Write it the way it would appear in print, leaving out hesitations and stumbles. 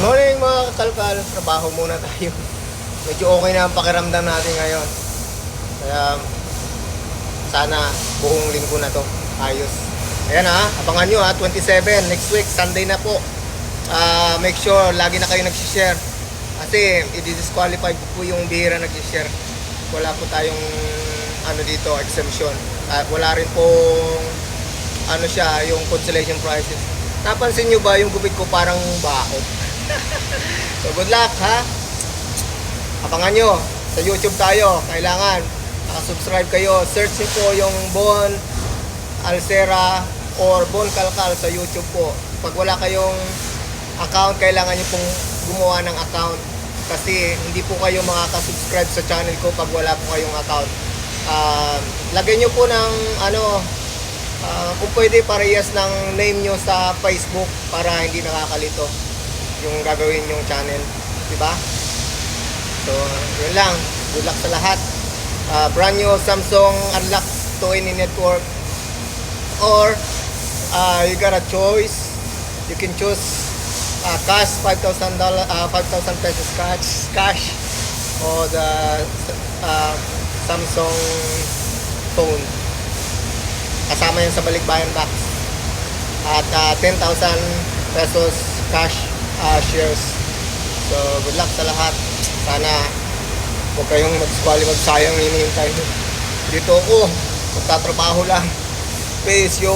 Morning mga kakalkal, trabaho muna tayo. Medyo okay na ang pakiramdam natin ngayon. Kaya sana buong linggo na to ayos. Ayan abangan nyo 27 next week, Sunday na po. Make sure lagi na kayo nag-share. Kasi i-disqualify po yung bihira nag-share. Wala po tayong dito exemption. Wala rin pong yung consolation prizes. Napansin nyo ba yung gupit ko parang baot? So good luck Abangan nyo sa YouTube tayo. Kailangan nakasubscribe kayo. Search nyo po yung Bon Alcera or Bon Kalkal sa YouTube po. Pag wala kayong account, kailangan nyo pong gumawa ng account. Kasi hindi po kayo makakasubscribe sa channel ko pag wala po kayong account. Lagay nyo po ng kung pwede parehas ng name nyo sa Facebook para hindi nakakalito yung gagawin yung channel, diba? So yun lang, good luck sa lahat. Brand new Samsung Unlock to any network, or you got a choice. You can choose cash $5,000, 5,000 pesos cash, or the Samsung phone. Kasama yan sa balikbayan box. At 10,000 pesos cash shares. So good luck sa lahat. Sana huwag kayong magsayang hinihintay. Dito ako magtatrabaho lang. Peace yo.